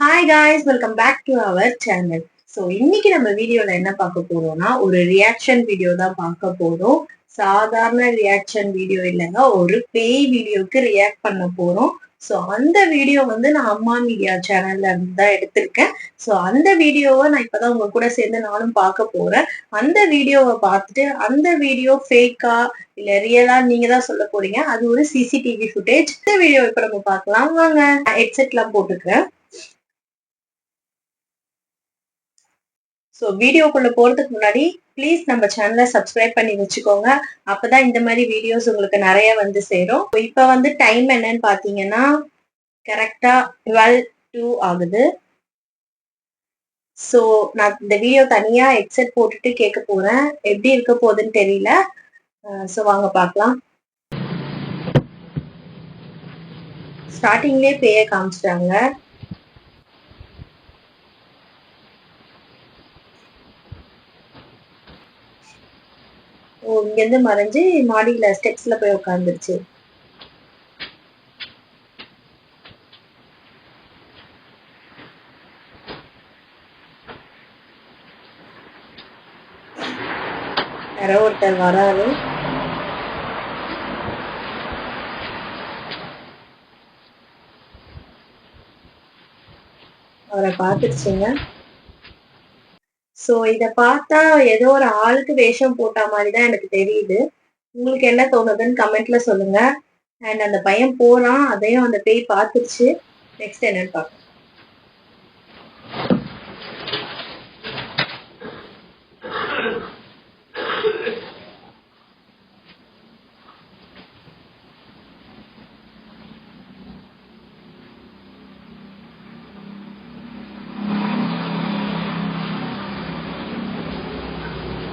Hi guys, welcome back to our channel. So இன்னைக்கு நம்ம வீடியோல என்ன பார்க்க போறோம்னா ஒரு ரியாக்ஷன் வீடியோ தான் பார்க்க போறோம். சாதாரண ரியாக்ஷன் வீடியோ இல்லைங்க, ஒரு பேய் வீடியோக்கு ரியாக்ட் பண்ண போறோம். ஸோ அந்த வீடியோ வந்து நான் அம்மா மீடியா சேனல்ல இருந்து தான் எடுத்திருக்கேன். ஸோ அந்த வீடியோவை நான் இப்பதான் உங்க கூட சேர்ந்து நானும் பார்க்க போறேன். அந்த வீடியோவை பார்த்துட்டு அந்த வீடியோ ஃபேக்கா இல்ல ரியலா நீங்க தான் சொல்ல போறீங்க. அது ஒரு சிசிடிவி ஃபுட்டேஜ். இந்த வீடியோ இப்ப நம்ம பார்க்கலாம் வாங்க. ஹெட்செட்லாம் போட்டுக்கிறேன். ஸோ வீடியோக்குள்ள போறதுக்கு முன்னாடி ப்ளீஸ் நம்ம சேனலை சப்ஸ்கிரைப் பண்ணி வச்சுக்கோங்க. அப்பதான் இந்த மாதிரி வீடியோஸ் உங்களுக்கு நிறைய வந்து சேரும். இப்ப வந்து டைம் என்னன்னு பாத்தீங்கன்னா கரெக்டா 12:02 ஆகுது. ஸோ நான் இந்த வீடியோ தனியா ஹெட்செட் போட்டுட்டு கேட்க போறேன். எப்படி இருக்க போகுதுன்னு தெரியல. ஸோ வாங்க பார்க்கலாம். ஸ்டார்டிங்லேயே பேய காமிச்சிட்டாங்க. ஓ, இங்க இருந்து மறைஞ்சு மாடியில ஸ்டெப்ஸ்ல போய் உட்காந்துருச்சு. யாரோ ஒருத்தர் வராரு. அவரை பார்த்துருச்சுங்க. சோ இத பார்த்தா ஏதோ ஒரு ஆளுக்கு வேஷம் போட்ட மாதிரிதான் எனக்கு தெரியுது. உங்களுக்கு என்ன தோணுதுன்னு கமெண்ட்ல சொல்லுங்க. அண்ட் அந்த பையன் போறான், அதையும் அந்த பேய் பார்த்துருச்சு. நெக்ஸ்ட் என்னன்னு பார்க்கலாம்.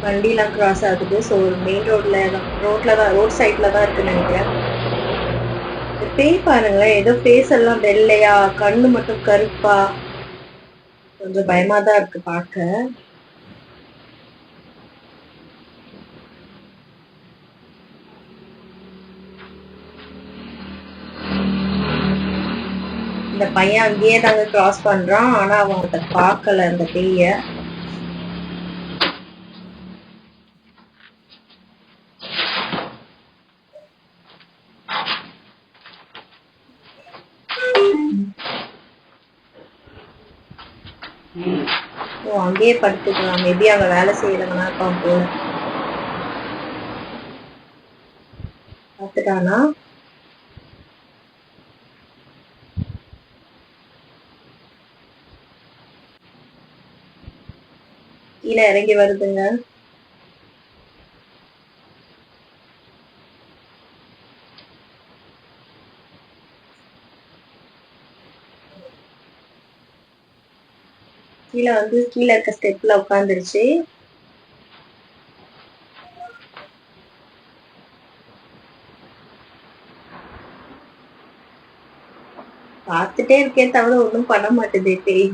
வண்டிலாம் கிராஸ் ஆகுது. ஸோ மெயின் ரோட் சைட்ல தான் இருக்குன்னு நினைக்கிறேன். பேய் பாருங்களேன், ஏதோ ஃபேஸ் எல்லாம் வெள்ளையா, கண்ணு மட்டும் கருப்பா, கொஞ்சம் பயமா தான் இருக்கு பார்க்க. இந்த பையன் அங்கேயே தாங்க கிராஸ் பண்றான். ஆனா அவன் அதை பார்க்கல அந்த பேய. ஓ, அங்கேயே படுத்துக்கலாம். மேபி அங்க வேலை செய்யறவனா இருப்பான் போல. பார்த்துட்டானா? கீழே இறங்கி வருதுங்க. கீழே இருக்க ஸ்டெப்ல உட்காந்துருச்சு. பார்த்துட்டே இருக்கேன் தவிர ஒன்றும் பண்ண மாட்டேது பேய்.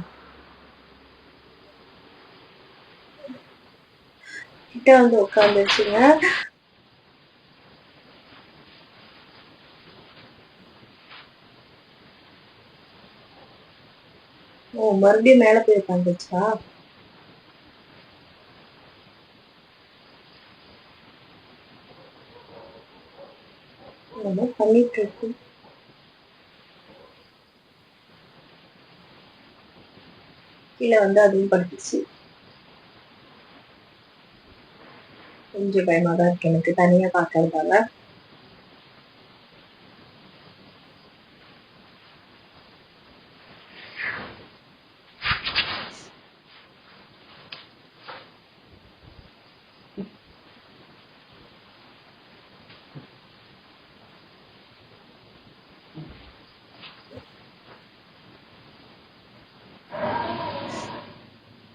கிட்ட வந்து உட்காந்துருச்சுங்க. ஓ, மறுபடியும் மேல போய் உட்காந்துருச்சா? என்ன பண்ணிட்டு இருக்கு? கீழே வந்து அதுவும் படுத்துச்சு. கொஞ்சம் பயமா தான் இருக்கு எனக்கு தனியா பாக்குறதால.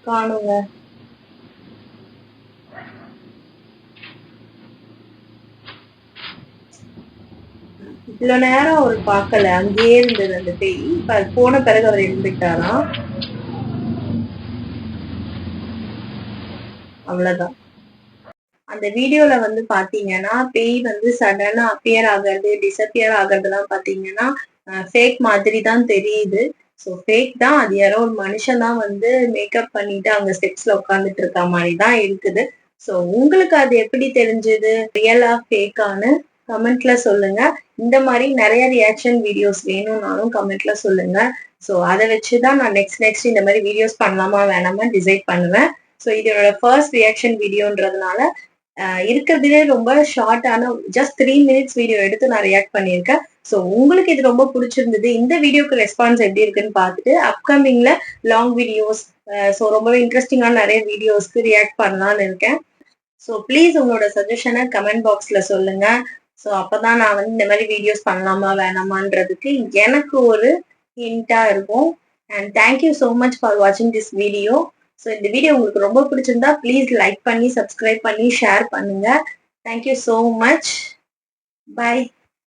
காணுங்க. இவ்வளவு நேரம் அவர் பார்க்கல, அங்கேயே இருந்தது அந்த பேய். இப்ப போன பிறகு அவர் இருந்துட்டாராம். அவ்வளவுதான். அந்த வீடியோல வந்து பாத்தீங்கன்னா பேய் வந்து சடனா அப்பியர் ஆகிறது, டிசப்பியர் ஆகுறதெல்லாம் பாத்தீங்கன்னா ஃபேக் மாதிரி தான் தெரியுது. ஸோ ஃபேக் தான். அது யாரோ ஒரு மனுஷன் தான் வந்து மேக்கப் பண்ணிட்டு அங்க ஸ்டெப்ஸ்ல உட்காந்துட்டு இருக்க மாதிரி தான் இருக்குது. ஸோ உங்களுக்கு அது எப்படி தெரிஞ்சது, ரியலா ஃபேக்கான்னு கமெண்ட்ல சொல்லுங்க. இந்த மாதிரி நிறைய ரியாக்ஷன் வீடியோஸ் வேணும்னாலும் கமெண்ட்ல சொல்லுங்க. ஸோ அதை வச்சுதான் நான் நெக்ஸ்ட் இந்த மாதிரி வீடியோஸ் பண்ணலாமா வேணாமா டிசைட் பண்ணுவேன். ஸோ இதோட ஃபர்ஸ்ட் ரியாக்ஷன் வீடியோன்றதுனால இருக்கிறதுலே ரொம்ப ஷார்ட்டான ஜஸ்ட் 3 மினிட்ஸ் வீடியோ எடுத்து நான் ரியாக்ட் பண்ணியிருக்கேன். ஸோ உங்களுக்கு இது ரொம்ப பிடிச்சிருந்தது, இந்த வீடியோக்கு ரெஸ்பான்ஸ் எப்படி இருக்குன்னு பார்த்துட்டு அப்கமிங்ல லாங் வீடியோஸ், ஸோ ரொம்பவே இன்ட்ரெஸ்டிங்கான நிறைய வீடியோஸ்க்கு ரியாக்ட் பண்ணலாம்னு இருக்கேன். ஸோ ப்ளீஸ் உங்களோட சஜஷனை கமெண்ட் பாக்ஸ்ல சொல்லுங்க. ஸோ அப்பதான் நான் வந்து இந்த மாதிரி வீடியோஸ் பண்ணலாமா வேணாமான்றதுக்கு எனக்கு ஒரு ஹிண்டா இருக்கும். And thank you so much for வாட்சிங் திஸ் வீடியோ. ஸோ இந்த வீடியோ உங்களுக்கு ரொம்ப பிடிச்சிருந்தா ப்ளீஸ் லைக் பண்ணி, சப்ஸ்கிரைப் பண்ணி, ஷேர் பண்ணுங்க. Thank you so much. பை.